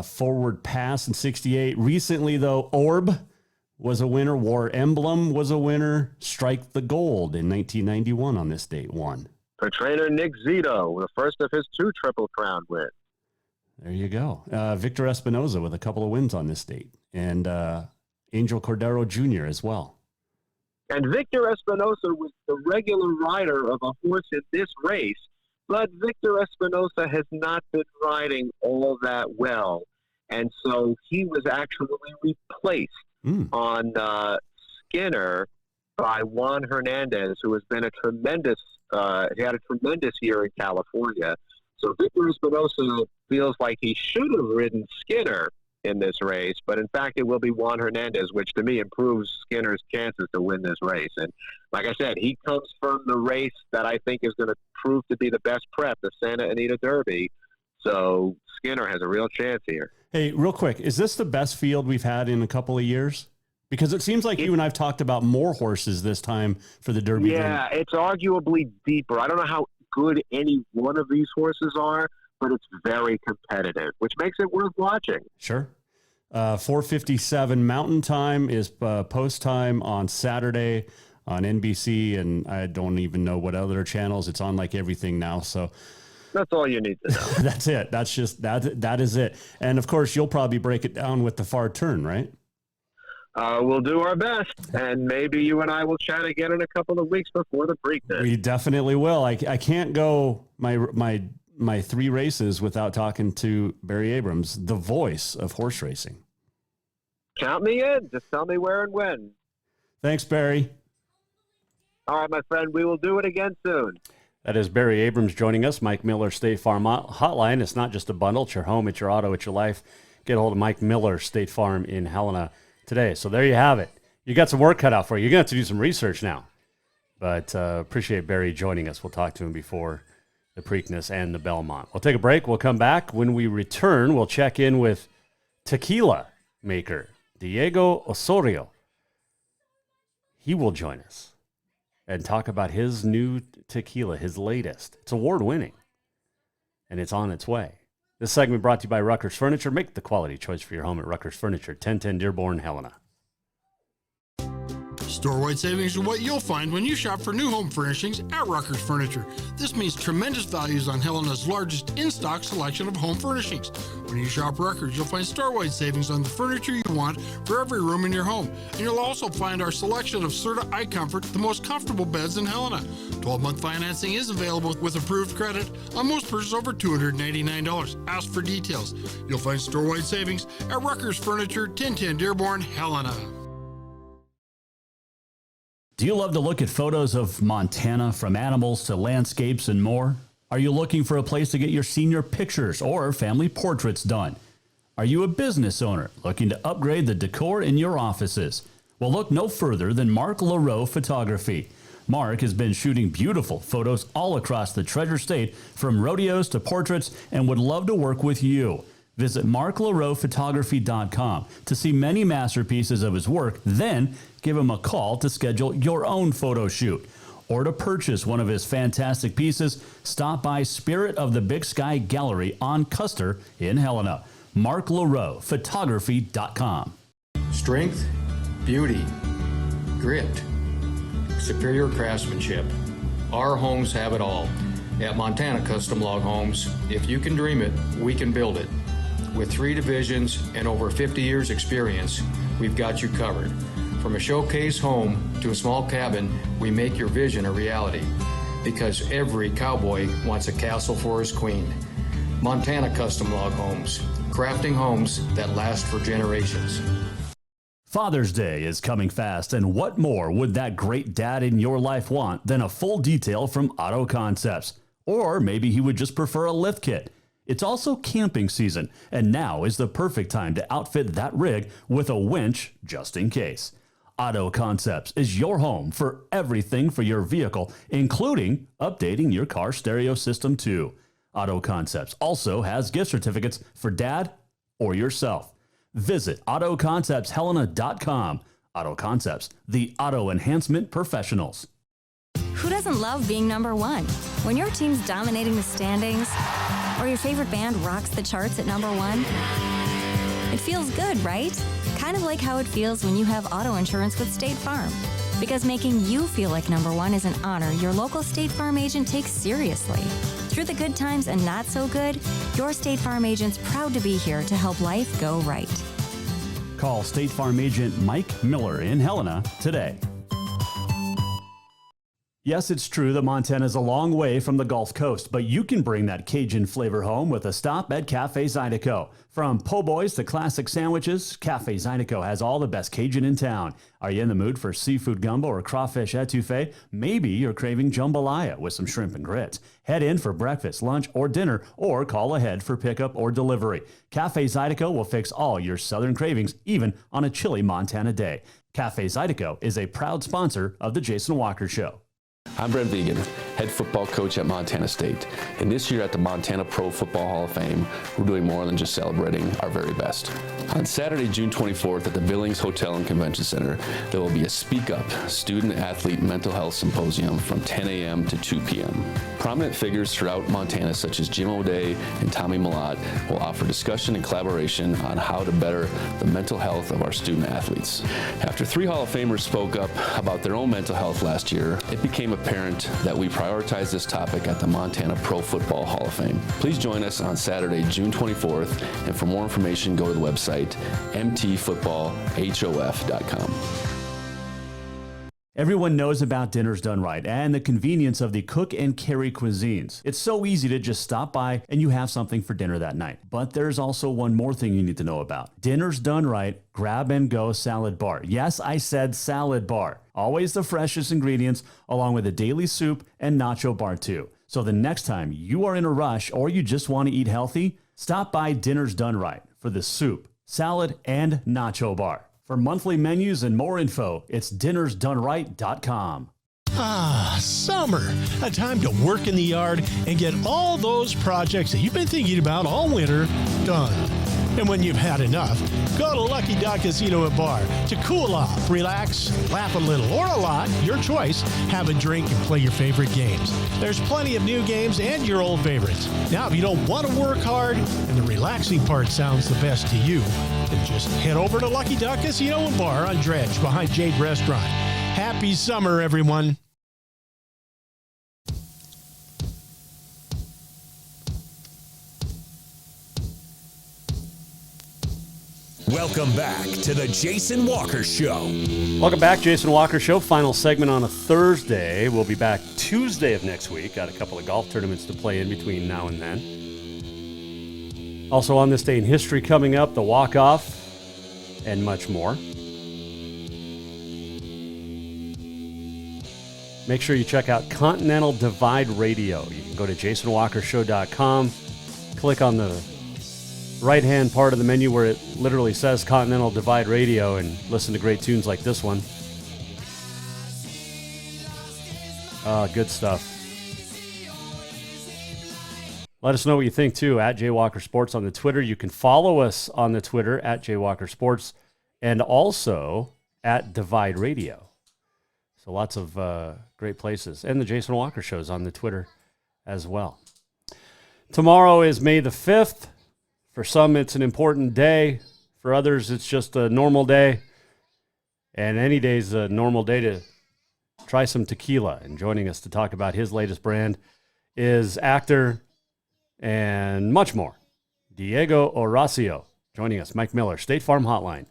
Forward Pass in 68. Recently, though, Orb was a winner. War Emblem was a winner. Strike the Gold in 1991 on this date won. For trainer Nick Zito, the first of his 2 Triple Crown wins. There you go. Victor Espinoza with a couple of wins on this date. And Angel Cordero Jr. as well. And Victor Espinoza was the regular rider of a horse in this race, but Victor Espinoza has not been riding all that well. And so he was actually replaced on Skinner by Juan Hernandez, who has been he had a tremendous year in California. So Victor Espinoza feels like he should have ridden Skinner in this race, but in fact it will be Juan Hernandez, which to me improves Skinner's chances to win this race. And like I said, he comes from the race that I think is going to prove to be the best prep, the Santa Anita Derby. So Skinner has a real chance here. Hey, real quick, is this the best field we've had in a couple of years? Because it seems like you and I've talked about more horses this time for the Derby. Yeah, it's arguably deeper. I don't know how good any one of these horses are, but it's very competitive, which makes it worth watching. Sure. 4:57 Mountain Time is post time on Saturday on NBC, and I don't even know what other channels. It's on like everything now, so that's all you need to know. That's it. That's just that is it. And of course, you'll probably break it down with the Far Turn, right? We'll do our best, and maybe you and I will chat again in a couple of weeks before the Preakness. We definitely will. I can't go my 3 races without talking to Barry Abrams, the voice of horse racing. Count me in. Just tell me where and when. Thanks, Barry. All right, my friend. We will do it again soon. That is Barry Abrams joining us. Mike Miller, State Farm Hotline. It's not just a bundle. It's your home. It's your auto. It's your life. Get a hold of Mike Miller, State Farm in Helena today. So there you have it. You got some work cut out for you. You're going to have to do some research now. But appreciate Barry joining us. We'll talk to him before the Preakness and the Belmont. We'll take a break. We'll come back. When we return, we'll check in with tequila maker Diego Osorio. He will join us and talk about his new tequila, his latest. It's award-winning, and it's on its way. This segment brought to you by Rucker's Furniture. Make the quality choice for your home at Rucker's Furniture, 1010 Dearborn, Helena. Store-wide savings are what you'll find when you shop for new home furnishings at Rucker's Furniture. This means tremendous values on Helena's largest in-stock selection of home furnishings. When you shop Rucker's, you'll find store-wide savings on the furniture you want for every room in your home. And you'll also find our selection of Serta iComfort, the most comfortable beds in Helena. 12-month financing is available with approved credit on most purchases over $289. Ask for details. You'll find store-wide savings at Rucker's Furniture, 1010 Dearborn, Helena. Do you love to look at photos of Montana, from animals to landscapes and more? Are you looking for a place to get your senior pictures or family portraits done? Are you a business owner looking to upgrade the decor in your offices? Well, look no further than Mark LaRoe Photography. Mark has been shooting beautiful photos all across the Treasure State, from rodeos to portraits, and would love to work with you. Visit marklaroephotography.com to see many masterpieces of his work, then give him a call to schedule your own photo shoot. Or to purchase one of his fantastic pieces, stop by Spirit of the Big Sky Gallery on Custer in Helena. marklaroephotography.com. Strength, beauty, grit, superior craftsmanship. Our homes have it all. At Montana Custom Log Homes, if you can dream it, we can build it. With 3 divisions and over 50 years experience, we've got you covered. From a showcase home to a small cabin, we make your vision a reality. Because every cowboy wants a castle for his queen. Montana Custom Log Homes, crafting homes that last for generations. Father's Day is coming fast, and what more would that great dad in your life want than a full detail from Auto Concepts? Or maybe he would just prefer a lift kit. It's also camping season, and now is the perfect time to outfit that rig with a winch just in case. Auto Concepts is your home for everything for your vehicle, including updating your car stereo system too. Auto Concepts also has gift certificates for dad or yourself. Visit AutoConceptsHelena.com. Auto Concepts, the auto enhancement professionals. Who doesn't love being number one? When your team's dominating the standings, or your favorite band rocks the charts at number one, it feels good, right? Kind of like how it feels when you have auto insurance with State Farm. Because making you feel like number one is an honor your local State Farm agent takes seriously. Through the good times and not so good, your State Farm agent's proud to be here to help life go right. Call State Farm agent Mike Miller in Helena today. Yes, it's true that Montana is a long way from the Gulf Coast, but you can bring that Cajun flavor home with a stop at Cafe Zydeco. From po' boys to classic sandwiches, Cafe Zydeco has all the best Cajun in town. Are you in the mood for seafood gumbo or crawfish etouffee? Maybe you're craving jambalaya with some shrimp and grits. Head in for breakfast, lunch, or dinner, or call ahead for pickup or delivery. Cafe Zydeco will fix all your southern cravings, even on a chilly Montana day. Cafe Zydeco is a proud sponsor of The Jason Walker Show. I'm Brent Vegan, head football coach at Montana State. And this year at the Montana Pro Football Hall of Fame, we're doing more than just celebrating our very best. On Saturday, June 24th at the Billings Hotel and Convention Center, there will be a Speak Up Student-Athlete Mental Health Symposium from 10 a.m. to 2 p.m. Prominent figures throughout Montana, such as Jim O'Day and Tommy Millott, will offer discussion and collaboration on how to better the mental health of our student-athletes. After 3 Hall of Famers spoke up about their own mental health last year, it became apparent that we prioritize this topic at the Montana Pro Football Hall of Fame. Please join us on Saturday, June 24th, and for more information, go to the website mtfootballhof.com. Everyone knows about Dinners Done Right and the convenience of the cook and carry cuisines. It's so easy to just stop by and you have something for dinner that night. But there's also one more thing you need to know about. Dinners Done Right Grab and Go Salad Bar. Yes, I said salad bar. Always the freshest ingredients, along with a daily soup and nacho bar too. So the next time you are in a rush or you just want to eat healthy, stop by Dinners Done Right for the soup, salad, and nacho bar. For monthly menus and more info, it's dinnersdoneright.com. Ah, summer. A time to work in the yard and get all those projects that you've been thinking about all winter done. And when you've had enough, go to Lucky Duck Casino and Bar to cool off, relax, laugh a little or a lot, your choice, have a drink and play your favorite games. There's plenty of new games and your old favorites. Now, if you don't want to work hard and the relaxing part sounds the best to you, then just head over to Lucky Duck Casino and Bar on Dredge behind Jade Restaurant. Happy summer, everyone. Welcome back to the Jason Walker Show. Welcome back, Jason Walker Show. Final segment on a Thursday. We'll be back Tuesday of next week. Got a couple of golf tournaments to play in between now and then. Also on this day in history coming up, the walk-off, and much more. Make sure you check out Continental Divide Radio. You can go to jasonwalkershow.com, click on the right-hand part of the menu where it literally says Continental Divide Radio and listen to great tunes like this one. Good stuff. Let us know what you think, too, at Jay Walker Sports on the Twitter. You can follow us on the Twitter, at Jay Walker Sports, and also at Divide Radio. So lots of great places. And the Jason Walker Show's on the Twitter as well. Tomorrow is May the 5th. For some, it's an important day. For others, it's just a normal day. And any day's a normal day to try some tequila. And joining us to talk about his latest brand is actor and much more, Diego Osorio. Joining us, Mike Miller, State Farm Hotline.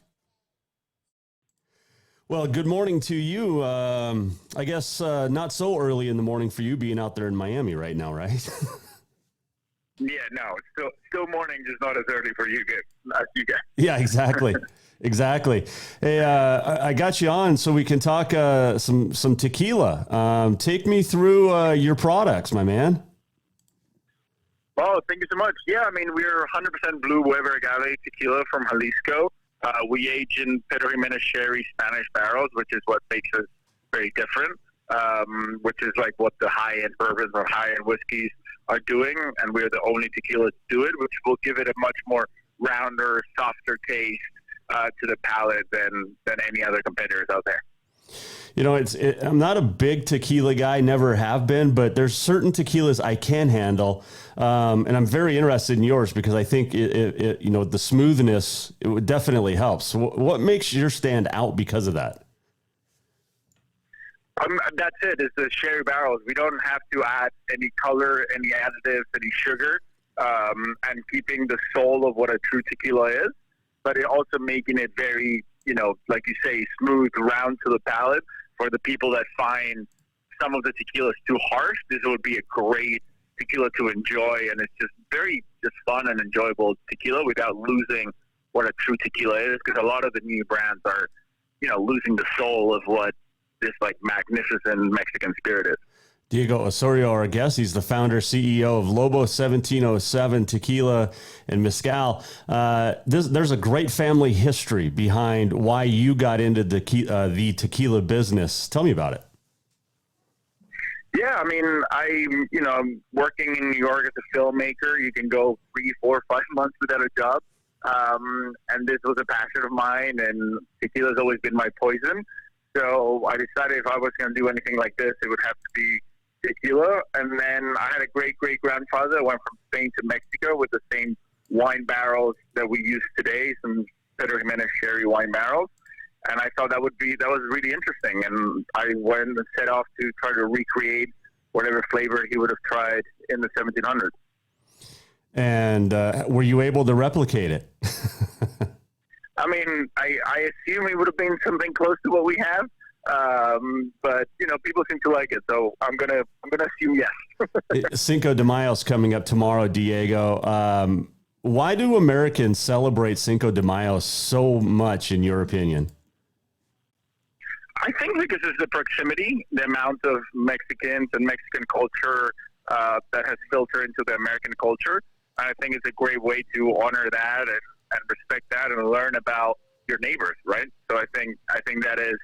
Well, good morning to you. I guess not so early in the morning for you being out there in Miami right now, right? Yeah, no, it's still morning, just not as early for you guys. Yeah, exactly. Exactly. Hey, I got you on so we can talk some tequila. Take me through your products, my man. Oh, thank you so much. Yeah, I mean, we're 100% Blue Weber Agave tequila from Jalisco. We age in Pedro Jimenez Sherry Spanish barrels, which is what makes us very different, which is like what the high-end bourbons or high-end whiskeys are doing, and we're the only tequila to do it, which will give it a much more rounder, softer taste to the palate than any other competitors out there. You know, I'm not a big tequila guy, never have been, but there's certain tequilas I can handle, and I'm very interested in yours because I think it you know, the smoothness, it would definitely help. So what makes your stand out because of that? That's it. It's the sherry barrels. We don't have to add any color, any additives, any sugar, and keeping the soul of what a true tequila is, but it also making it very, you know, like you say, smooth, round to the palate. For the people that find some of the tequilas too harsh, this would be a great tequila to enjoy, and it's just very fun and enjoyable tequila without losing what a true tequila is, because a lot of the new brands are, you know, losing the soul of what this like magnificent Mexican spirit is. Diego Osorio, our guest, he's the founder, CEO of Lobo 1707 Tequila and Mezcal. There's a great family history behind why you got into the tequila business. Tell me about it. Yeah, I mean, I'm working in New York as a filmmaker. You can go 3, 4, 5 months without a job. And this was a passion of mine, and tequila's always been my poison. So I decided if I was going to do anything like this, it would have to be tequila. And then I had a great-great-grandfather that went from Spain to Mexico with the same wine barrels that we use today, some Pedro Jimenez Sherry wine barrels. And I thought that was really interesting. And I went and set off to try to recreate whatever flavor he would have tried in the 1700s. And were you able to replicate it? I mean, I assume it would have been something close to what we have. But you know, people seem to like it, so I'm gonna assume yes. Cinco de Mayo's coming up tomorrow, Diego. Why do Americans celebrate Cinco de Mayo so much, in your opinion? I think because it's the proximity, the amount of Mexicans and Mexican culture that has filtered into the American culture. And I think it's a great way to honor that and respect that and learn about your neighbors, right? So I think that is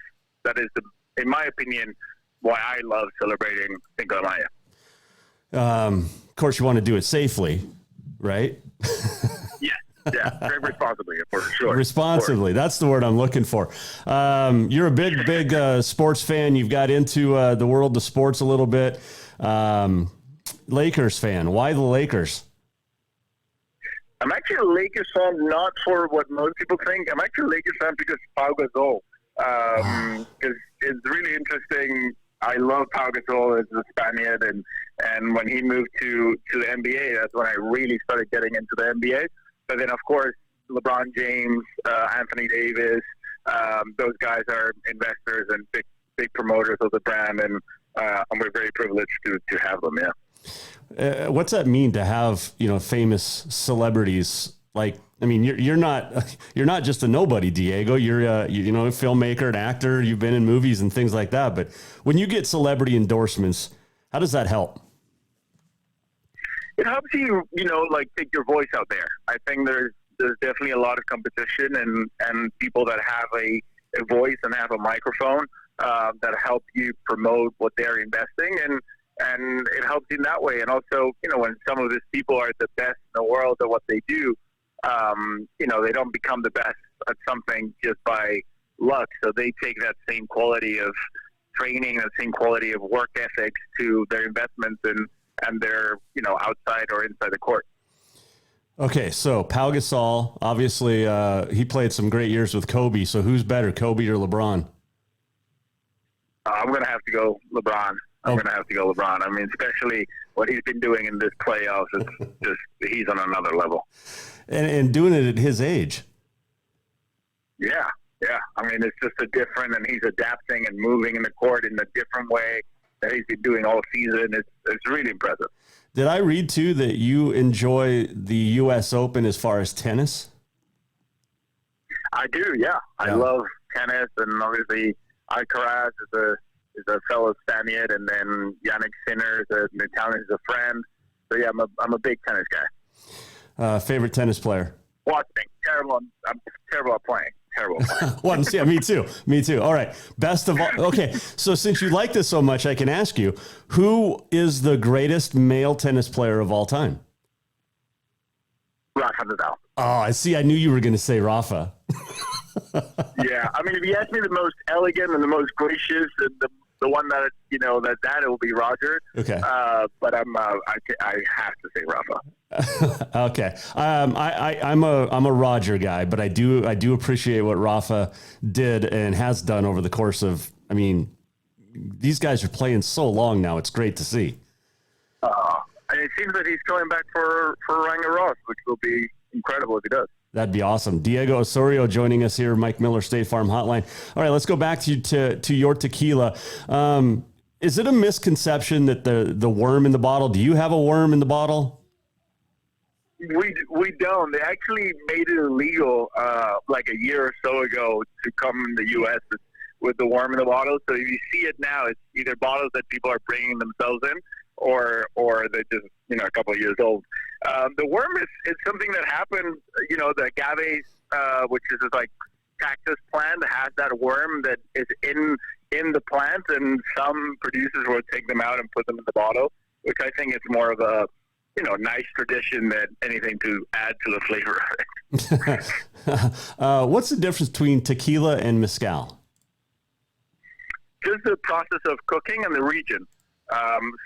the, in my opinion, why I love celebrating Cinco de Mayo. Of course, you want to do it safely, right? Yeah, very responsibly, for sure. Responsibly, that's the word I'm looking for. You're a big sports fan. You've got into the world of sports a little bit. Lakers fan. Why the Lakers? I'm actually a Lakers fan, not for what most people think. I'm actually a Lakers fan because Pau Gasol. Because it's really interesting. I love Pau Gasol as a Spaniard, and when he moved to the NBA, that's when I really started getting into the NBA. But then, of course, LeBron James, Anthony Davis, those guys are investors and big promoters of the brand, and we're very privileged to have them. Yeah. What's that mean to have, you know, famous celebrities? Like, I mean, you're not just a nobody, Diego. You're a filmmaker, an actor. You've been in movies and things like that. But when you get celebrity endorsements, how does that help? it helps you, like take your voice out there. I think there's definitely a lot of competition and people that have a voice and have a microphone that help you promote what they're investing in. And it helps you in that way. And also, when some of these people are the best in the world at what they do, they don't become the best at something just by luck. So they take that same quality of training, that same quality of work ethics to their investments and their, outside or inside the court. Okay, so Pau Gasol, obviously, he played some great years with Kobe. So who's better, Kobe or LeBron? I'm going to have to go LeBron. I mean, especially what he's been doing in this playoffs. It's just, he's on another level. And doing it at his age. Yeah. I mean, it's just a different, and he's adapting and moving in the court in a different way that he's been doing all season. It's really impressive. Did I read, too, that you enjoy the U.S. Open as far as tennis? I do, yeah. I love tennis, and obviously Alcaraz is a fellow Spaniard, and then Yannick Sinner is an Italian, is a friend. So, yeah, I'm a big tennis guy. Favorite tennis player? Watching. I'm terrible at playing. Well, yeah, me too. All right. Best of all. Okay. So since you like this so much, I can ask you, who is the greatest male tennis player of all time? Rafa Nadal. Oh, I see. I knew you were going to say Rafa. Yeah. I mean, if you ask me the most elegant and the most gracious and the one that, it will be Roger. Okay. But I have to say Rafa. Okay. I'm a Roger guy, but I do appreciate what Rafa did and has done over the course of, I mean, these guys are playing so long now. It's great to see. And it seems that he's coming back for Roland Garros, which will be incredible if he does. That'd be awesome. Diego Osorio joining us here, Mike Miller State Farm Hotline. All right, let's go back to your tequila. Is it a misconception that the worm in the bottle? Do you have a worm in the bottle? We don't. They actually made it illegal like a year or so ago to come in the U.S. with the worm in the bottle. So if you see it now, it's either bottles that people are bringing themselves in, or they're just a couple of years old. The worm is something that happened. The agave, which is this like cactus plant, has that worm that is in the plant, and some producers will take them out and put them in the bottle, which I think is more of a nice tradition than anything to add to the flavor of it. What's the difference between tequila and mezcal? Just the process of cooking and the region.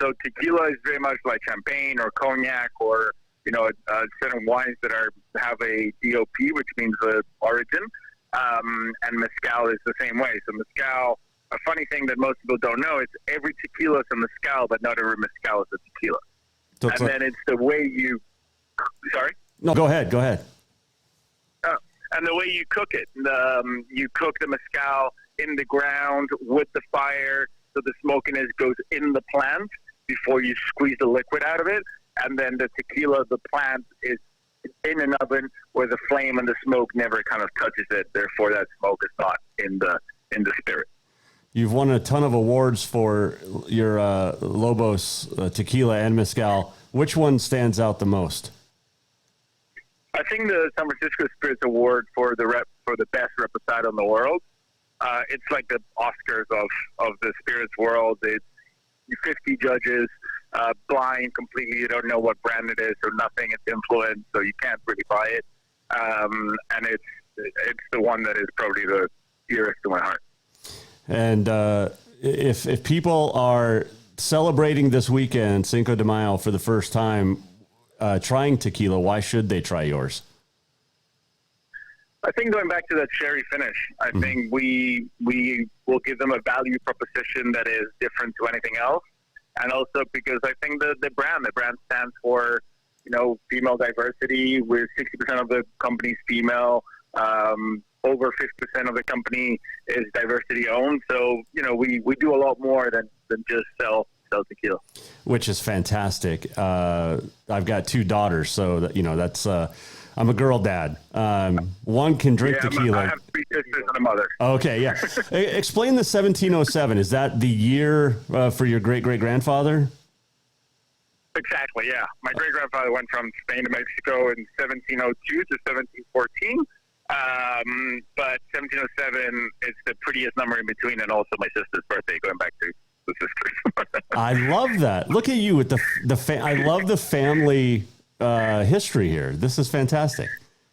So tequila is very much like champagne or cognac or, certain wines that have a DOP, which means the origin. And mezcal is the same way. So mezcal, a funny thing that most people don't know is every tequila is a mezcal, but not every mezcal is a tequila. So then it's the way you, sorry? No, go ahead. And the way you cook it. You cook the mezcal in the ground with the fire, so the smokiness goes in the plant before you squeeze the liquid out of it. And then the tequila, the plant, is in an oven where the flame and the smoke never kind of touches it. Therefore, that smoke is not in the spirit. You've won a ton of awards for your Lobos tequila and mezcal. Which one stands out the most? I think the San Francisco Spirits Award for the best reposado in the world. It's like the Oscars of the spirits world. It's 50 judges, blind completely. You don't know what brand it is or nothing. It's influenced, so you can't really buy it. And it's the one that is probably the dearest to my heart. And if people are celebrating this weekend, Cinco de Mayo, for the first time, trying tequila, why should they try yours? I think going back to that cherry finish, I think we will give them a value proposition that is different to anything else. And also because I think the brand stands for, female diversity. We're 60% of the company's female. Over 50% of the company is diversity owned. So, we do a lot more than just sell tequila. Which is fantastic. I've got 2 daughters, so that's I'm a girl dad. One can drink tequila. I have 3 sisters and a mother. Okay, yeah. Explain the 1707. Is that the year for your great-great-grandfather? Exactly, yeah. My great-grandfather went from Spain to Mexico in 1702 to 1714. But 1707 is the prettiest number in between, and also my sister's birthday, going back to the sisters. I love that. Look at you with I love the family history here. This is fantastic.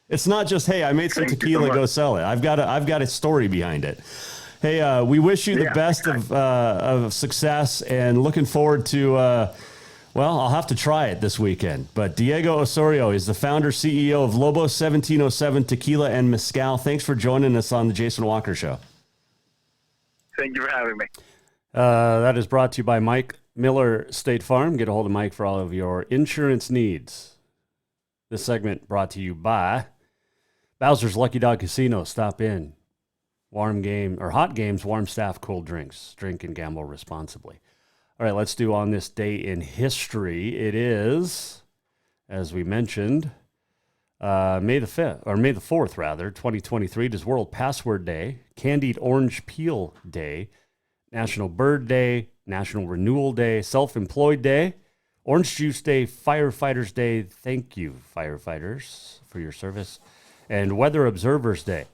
It's not just, hey, I made some tequila, go sell it. I've got a story behind it. Hey, we wish you the best of success, and looking forward to. Well, I'll have to try it this weekend. But Diego Osorio is the founder, CEO of Lobo 1707 Tequila and Mezcal. Thanks for joining us on the Jason Walker Show. Thank you for having me. That is brought to you by Mike Miller State Farm. Get a hold of Mike for all of your insurance needs. This segment brought to you by Bowser's Lucky Dog Casino. Stop in. Hot games, warm staff, cold drinks. Drink and gamble responsibly. All right, let's do on this day in history. It is, as we mentioned, May the 4th, rather, 2023. It is World Password Day, Candied Orange Peel Day, National Bird Day, National Renewal Day, Self-Employed Day, Orange Juice Day, Firefighters Day. Thank you, firefighters, for your service. And Weather Observers Day.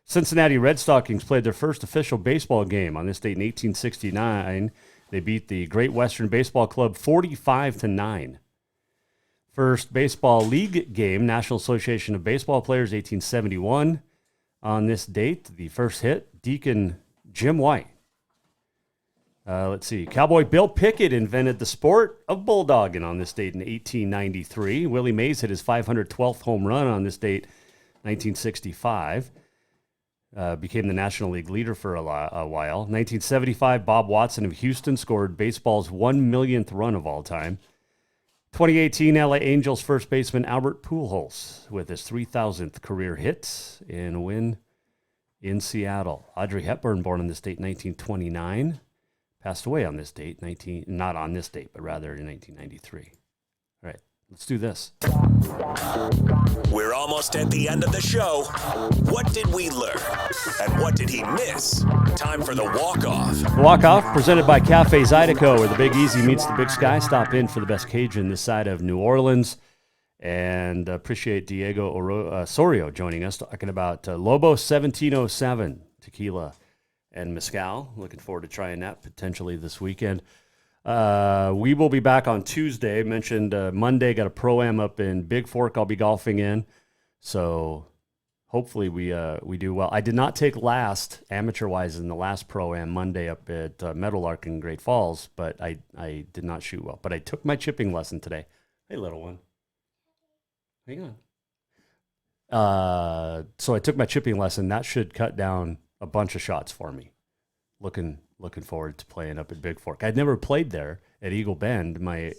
Cincinnati Red Stockings played their first official baseball game on this date in 1869. They beat the Great Western Baseball Club 45-9. First baseball league game, National Association of Baseball Players, 1871. On this date, the first hit, Deacon Jim White. Let's see. Cowboy Bill Pickett invented the sport of bulldogging on this date in 1893. Willie Mays hit his 512th home run on this date, 1965. Became the National League leader for a while. 1975, Bob Watson of Houston scored baseball's 1 millionth run of all time. 2018, LA Angels first baseman Albert Pujols with his 3,000th career hit in a win in Seattle. Audrey Hepburn, born on this date, 1929, passed away on this date, not on this date, but rather in 1993. All right. Let's do this. We're almost at the end of the show. What did we learn? And what did he miss? Time for the walk-off. The walk-off presented by Cafe Zydeco, where the Big Easy meets the Big Sky. Stop in for the best Cajun this side of New Orleans. And appreciate Diego Osorio joining us, talking about Lobo 1707 tequila and mezcal. Looking forward to trying that potentially this weekend. We will be back on Tuesday. Mentioned Monday, got a Pro-Am up in Big Fork I'll be golfing in. So hopefully we do well. I did not take last, amateur-wise, in the last Pro-Am Monday up at Meadowlark in Great Falls, but I did not shoot well. But I took my chipping lesson today. Hey, little one. Hang on. So I took my chipping lesson. That should cut down a bunch of shots for me. Looking forward to playing up at Big Fork. I'd never played there at Eagle Bend. My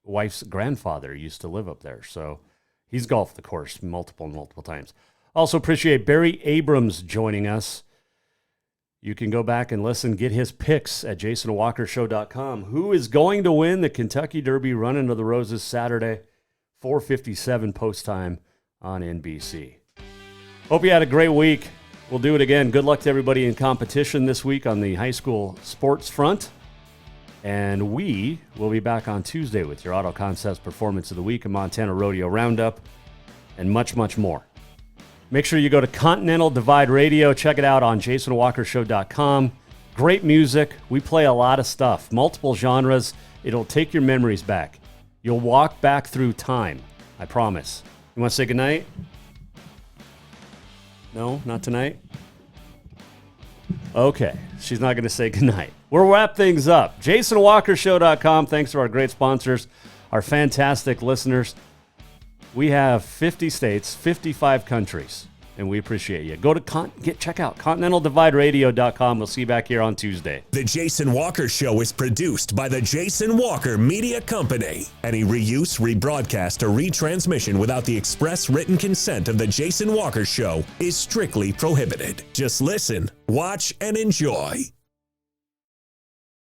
wife's grandfather used to live up there, so he's golfed the course multiple times. Also appreciate Barry Abrams joining us. You can go back and listen, get his picks at jasonwalkershow.com. Who is going to win the Kentucky Derby Run into the Roses Saturday, 4:57 post time on NBC. Hope you had a great week. We'll do it again. Good luck to everybody in competition this week on the high school sports front. And we will be back on Tuesday with your Auto Concepts Performance of the Week, a Montana Rodeo Roundup, and much, much more. Make sure you go to Continental Divide Radio. Check it out on jasonwalkershow.com. Great music. We play a lot of stuff, multiple genres. It'll take your memories back. You'll walk back through time. I promise. You want to say goodnight? No, not tonight? Okay, she's not going to say goodnight. We'll wrap things up. JasonWalkerShow.com. Thanks to our great sponsors, our fantastic listeners. We have 50 states, 55 countries, and we appreciate you. Go to check out ContinentalDivideRadio.com. We'll see you back here on Tuesday. The Jason Walker Show is produced by the Jason Walker Media Company. Any reuse, rebroadcast, or retransmission without the express written consent of the Jason Walker Show is strictly prohibited. Just listen, watch, and enjoy.